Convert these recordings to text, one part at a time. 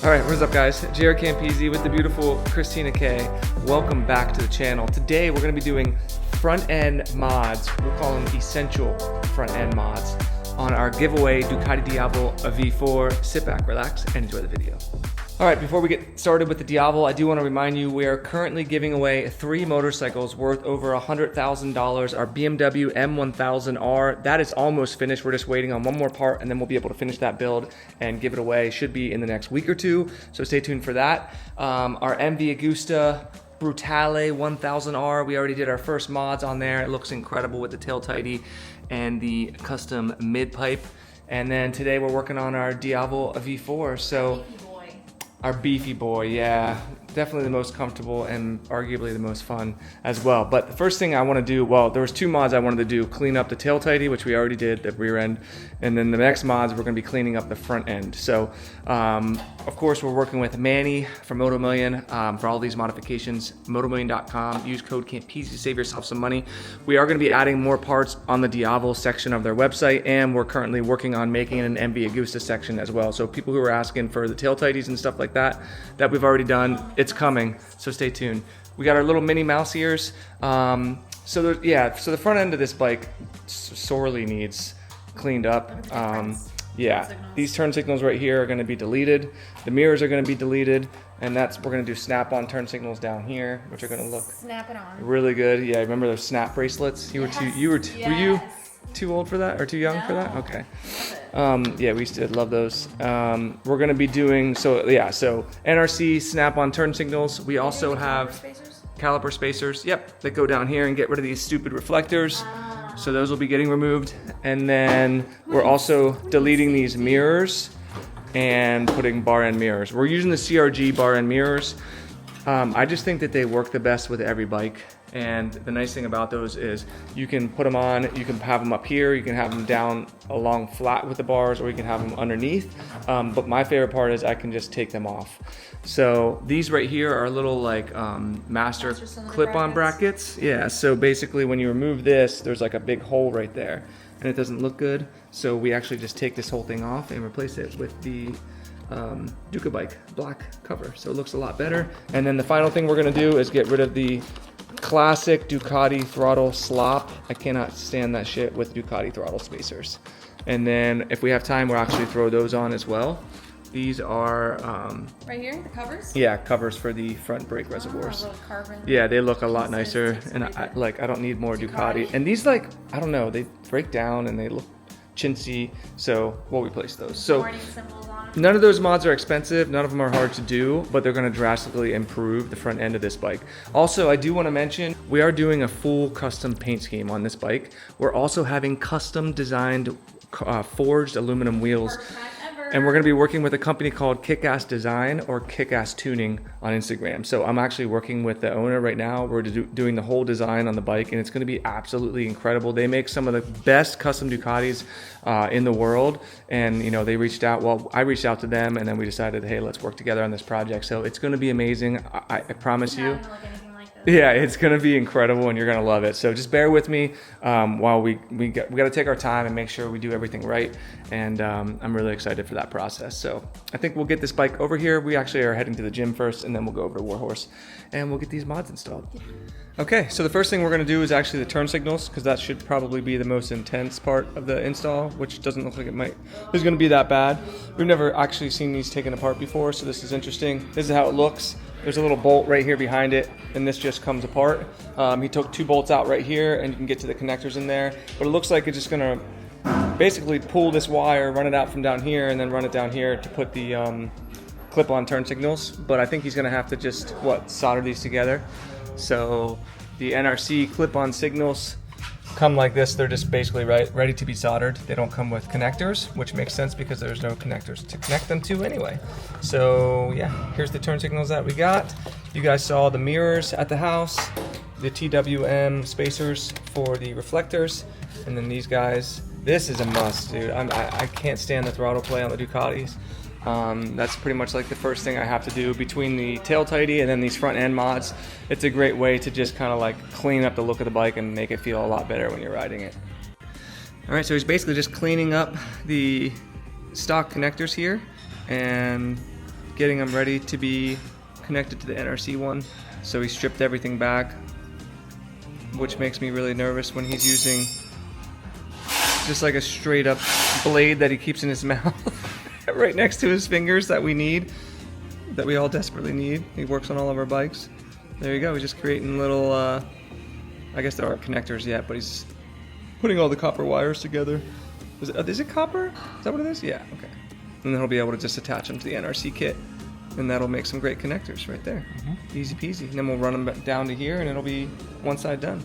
All right, what's up guys? JaretCampisi with the beautiful Christina K. Welcome back to the channel. Today we're gonna be doing front end mods. We'll call them essential front end mods on our giveaway Ducati Diavel V4. Sit back, relax, and enjoy the video. All right, before we get started with the Diavel, I do want to remind you we are currently giving away 3 motorcycles worth over $100,000. Our BMW M1000R, that is almost finished. We're just waiting on one more part and then we'll be able to finish that build and give it away. Should be in the next week or two, so stay tuned for that. Our MV Agusta Brutale 1000R, we already did our first mods on there. It looks incredible with the tail tighty and the custom mid pipe. And then today we're working on our Diavel V4. So our beefy boy, yeah. Definitely the most comfortable and arguably the most fun as well. But the first thing I want to do, well, there was 2 mods I wanted to do. Clean up the tail tighty, which we already did, the rear end. And then the next mods, we're going to be cleaning up the front end. So, of course, we're working with Manny from Moto Million for all these modifications. Motomillion.com. Use code Campisi to save yourself some money. We are going to be adding more parts on the Diavel section of their website, and we're currently working on making an MV Agusta section as well. So people who are asking for the tail tighties and stuff like that we've already done, it's coming, so stay tuned. We got our little Minnie Mouse ears. So the front end of this bike sorely needs cleaned up. Yeah, these turn signals right here are going to be deleted. The mirrors are going to be deleted, and we're going to do snap-on turn signals down here, which are going to look really good. Yeah, remember those snap bracelets? Were you too old for that or too young for that? Okay. Yeah, we used to love those. We're going to be doing, so NRC snap-on turn signals. We also have caliper spacers. Yep, that go down here and get rid of these stupid reflectors. So those will be getting removed. And then we're also deleting these mirrors and putting bar end mirrors. We're using the CRG bar end mirrors. I just think that they work the best with every bike. And the nice thing about those is you can put them on, you can have them up here, you can have them down along flat with the bars, or you can have them underneath. But my favorite part is I can just take them off. So these right here are little like master clip-on brackets. Yeah, so basically when you remove this, there's like a big hole right there and it doesn't look good. So we actually just take this whole thing off and replace it with the Duca bike black cover. So it looks a lot better. And then the final thing we're gonna do is get rid of the classic Ducati throttle slop. I cannot stand that shit with Ducati throttle spacers. And then if we have time, we'll actually throw those on as well. These are right here, the covers? Yeah, covers for the front brake reservoirs. Carbon. Yeah, they look a lot nicer, and I don't need more Ducati. And these, like, I don't know, they break down and they look chintzy, so we'll replace those. So none of those mods are expensive, none of them are hard to do, but they're going to drastically improve the front end of this bike. Also, I do want to mention, we are doing a full custom paint scheme on this bike. We're also having custom designed forged aluminum wheels. And we're going to be working with a company called Kick-Ass Design or Kick-Ass Tuning on Instagram. So I'm actually working with the owner right now. We're doing the whole design on the bike, and it's going to be absolutely incredible. They make some of the best custom Ducatis in the world. And, you know, they reached out. Well, I reached out to them, and then we decided, hey, let's work together on this project. So it's going to be amazing. I promise you. Yeah, it's gonna be incredible and you're gonna love it. So just bear with me while we got to take our time and make sure we do everything right. And I'm really excited for that process. So I think we'll get this bike over here. We actually are heading to the gym first, and then we'll go over to Warhorse and we'll get these mods installed. Okay, so the first thing we're gonna do is actually the turn signals, because that should probably be the most intense part of the install, which doesn't look like it's gonna be that bad. We've never actually seen these taken apart before, so this is interesting. This is how it looks. There's a little bolt right here behind it, and this just comes apart. He took 2 bolts out right here, and you can get to the connectors in there. But it looks like it's just gonna basically pull this wire, run it out from down here, and then run it down here to put the clip-on turn signals. But I think he's gonna have to just, solder these together. So the NRC clip-on signals come like this. They're just basically ready to be soldered. They don't come with connectors, which makes sense because there's no connectors to connect them to anyway. So yeah, here's the turn signals that we got. You guys saw the mirrors at the house, the TWM spacers for the reflectors, and then these guys. This is a must, dude. I can't stand the throttle play on the Ducatis. That's pretty much like the first thing I have to do between the tail tighty and then these front end mods. It's a great way to just kind of like clean up the look of the bike and make it feel a lot better when you're riding it. All right, so he's basically just cleaning up the stock connectors here, and getting them ready to be connected to the NRC one. So he stripped everything back, which makes me really nervous when he's using just like a straight up blade that he keeps in his mouth right next to his fingers that we need, that we all desperately need. He works on all of our bikes. There you go, he's just creating little, I guess there aren't connectors yet, but he's putting all the copper wires together. Is it copper? Is that what it is? Yeah, okay. And then he'll be able to just attach them to the NRC kit, and that'll make some great connectors right there. Easy peasy. And then we'll run them down to here, and it'll be one side done.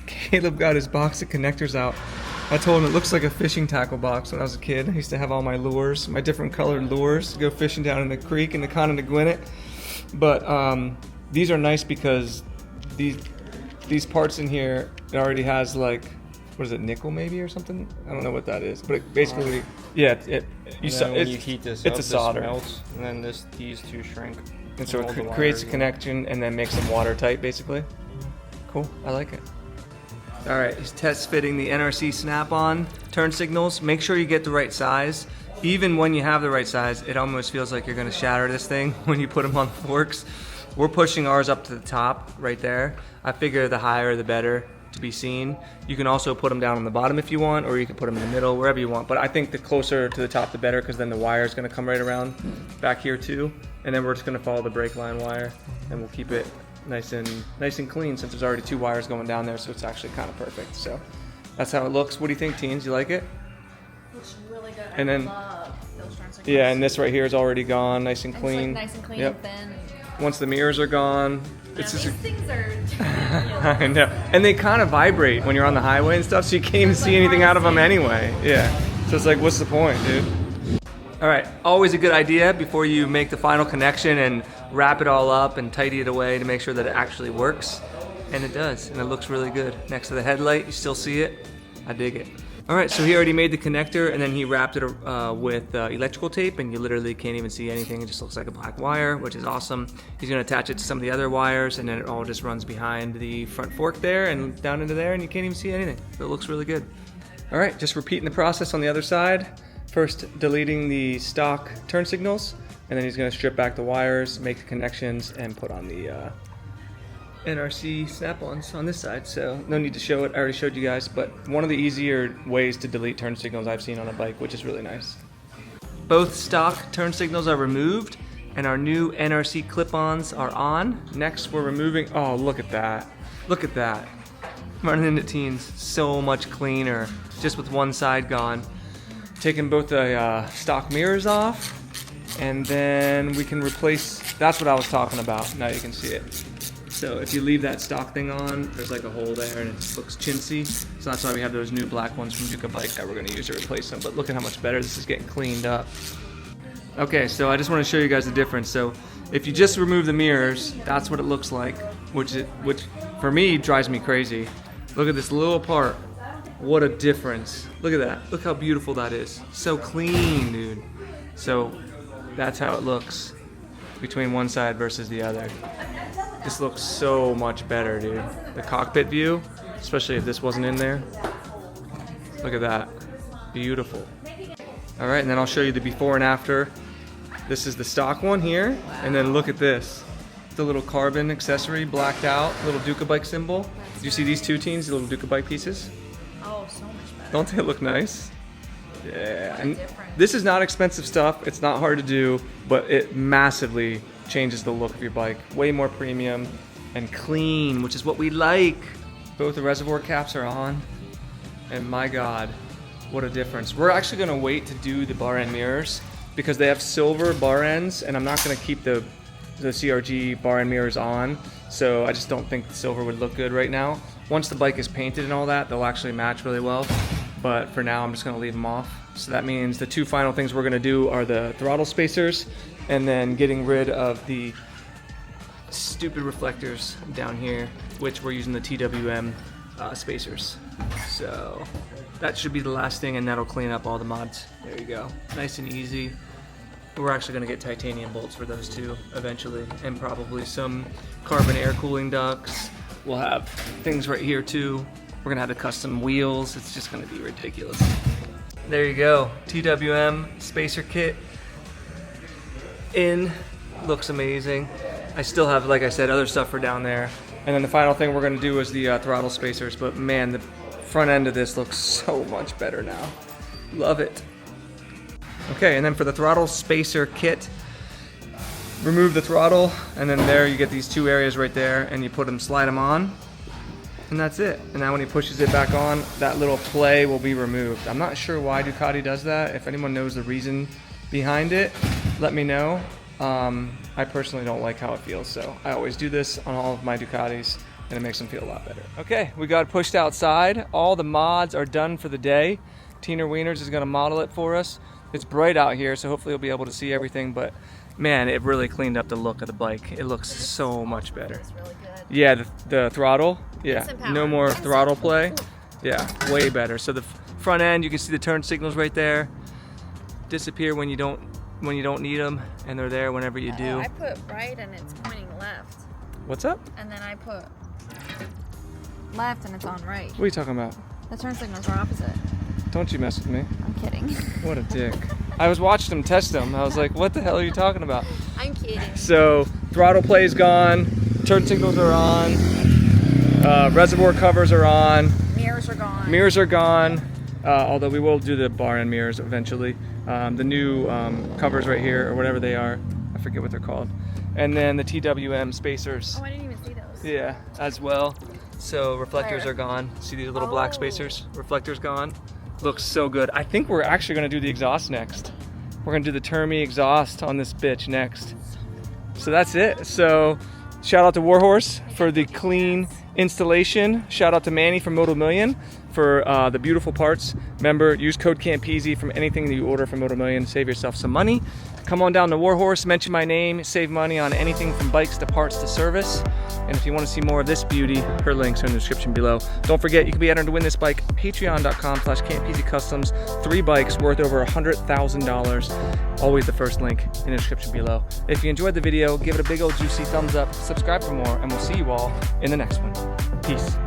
Caleb got his box of connectors out. I told him it looks like a fishing tackle box when I was a kid. I used to have all my lures, my different colored lures, to go fishing down in the creek in the Con of Gwinnett. But these are nice because these parts in here, it already has like, what is it, nickel maybe or something? I don't know what that is, but it basically, yeah, when you heat this it's up, a solder. this melts, and then these two shrink. And so it creates a connection and then makes them watertight, basically. Cool, I like it. All right, he's test fitting the NRC snap-on turn signals. Make sure you get the right size. Even when you have the right size, it almost feels like you're gonna shatter this thing when you put them on the forks. We're pushing ours up to the top right there. I figure the higher the better to be seen. You can also put them down on the bottom if you want, or you can put them in the middle, wherever you want. But I think the closer to the top, the better, because then the wire is gonna come right around back here too. And then we're just gonna follow the brake line wire, and we'll keep it nice and clean, since there's already two wires going down there, so it's actually kind of perfect. So that's how it looks. What do you think, teens? You like it? Looks really good. And then, love those turn signals. yeah, and this right here is already gone, nice and clean. It's like nice and clean Yep. and thin. Once the mirrors are gone, it's These just. things are. I know, and they kind of vibrate when you're on the highway and stuff, so you can't even see anything out of them anyway. Yeah, so it's like, what's the point, dude? All right, always a good idea before you make the final connection and wrap it all up and tidy it away to make sure that it actually works. And it does, and it looks really good. Next to the headlight, you still see it. I dig it. All right, so he already made the connector, and then he wrapped it with electrical tape, and you literally can't even see anything. It just looks like a black wire, which is awesome. He's gonna attach it to some of the other wires, and then it all just runs behind the front fork there and down into there, and you can't even see anything. So it looks really good. All right, just repeating the process on the other side. First, deleting the stock turn signals, and then he's gonna strip back the wires, make the connections, and put on the NRC snap-ons on this side. So no need to show it, I already showed you guys, but one of the easier ways to delete turn signals I've seen on a bike, which is really nice. Both stock turn signals are removed, and our new NRC clip-ons are on. Next, we're removing, oh, look at that. Look at that. Running into teens, so much cleaner, just with one side gone. Taking both the stock mirrors off, and then we can replace, that's what I was talking about, now you can see it. So if you leave that stock thing on, there's like a hole there and it looks chintzy. So that's why we have those new black ones from Ducati that we're gonna use to replace them. But look at how much better this is getting cleaned up. Okay, so I just wanna show you guys the difference. So if you just remove the mirrors, that's what it looks like, which for me drives me crazy. Look at this little part. What a difference. Look at that. Look how beautiful that is. So clean, dude. So that's how it looks between one side versus the other. This looks so much better, dude. The cockpit view, especially if this wasn't in there. Look at that. Beautiful. All right, and then I'll show you the before and after. This is the stock one here, and then look at this. The little carbon accessory blacked out, little Ducati symbol. Do you see these two teens, the little Ducati pieces? Oh, so much better. Don't they look nice? Yeah, and this is not expensive stuff. It's not hard to do, but it massively changes the look of your bike. Way more premium and clean, which is what we like. Both the reservoir caps are on, and my God, what a difference. We're actually gonna wait to do the bar end mirrors because they have silver bar ends, and I'm not gonna keep the CRG bar end mirrors on, so I just don't think the silver would look good right now. Once the bike is painted and all that, they'll actually match really well. But for now, I'm just gonna leave them off. So that means the two final things we're gonna do are the throttle spacers and then getting rid of the stupid reflectors down here, which we're using the TWM spacers. So that should be the last thing, and that'll clean up all the mods. There you go, nice and easy. We're actually gonna get titanium bolts for those two eventually, and probably some carbon air cooling ducts. We'll have things right here too. We're gonna have the custom wheels. It's just gonna be ridiculous. There you go, TWM spacer kit in, looks amazing. I still have, like I said, other stuff for down there. And then the final thing we're gonna do is the throttle spacers, but man, the front end of this looks so much better now. Love it. Okay, and then for the throttle spacer kit, remove the throttle, and then there you get these two areas right there, and you put them, slide them on, and that's it. And now when he pushes it back on, that little play will be removed. I'm not sure why Ducati does that. If anyone knows the reason behind it, let me know. I personally don't like how it feels, so I always do this on all of my Ducatis, and it makes them feel a lot better. Okay, we got pushed outside. All the mods are done for the day. Tina Wieners is gonna model it for us. It's bright out here, so hopefully you'll be able to see everything, but man, it really cleaned up the look of the bike. It looks so much better. Really good. Yeah, the throttle, yeah, no more throttle play. Yeah, way better. So the front end, you can see the turn signals right there. Disappear when you don't need them, and they're there whenever you do. I put right and it's pointing left. What's up? And then I put left and it's on right. What are you talking about? The turn signals are opposite. Don't you mess with me. I'm kidding. What a dick. I was watching them test them. I was like, what the hell are you talking about? I'm kidding. So throttle play's gone, turn signals are on, reservoir covers are on. Mirrors are gone. Mirrors are gone, although we will do the bar end mirrors eventually. The new covers right here, or whatever they are, I forget what they're called. And then the TWM spacers. Oh, I didn't even see those. Yeah, as well. So reflectors Where? are gone. See these little black Oh. spacers? Reflectors gone. Looks so good. I think we're actually gonna do the exhaust next. We're gonna do the Termi exhaust on this bitch next. So that's it. So shout out to Warhorse for the clean installation. Shout out to Manny from Moto Million for the beautiful parts. Remember, use code Campisi from anything that you order from Moto Million to save yourself some money. Come on down to Warhorse, mention my name, save money on anything from bikes to parts to service. And if you want to see more of this beauty, her links are in the description below. Don't forget, you can be entered to win this bike, patreon.com/Campisi Customs. 3 bikes worth over $100,000. Always the first link in the description below. If you enjoyed the video, give it a big old juicy thumbs up, subscribe for more, and we'll see you all in the next one. Peace.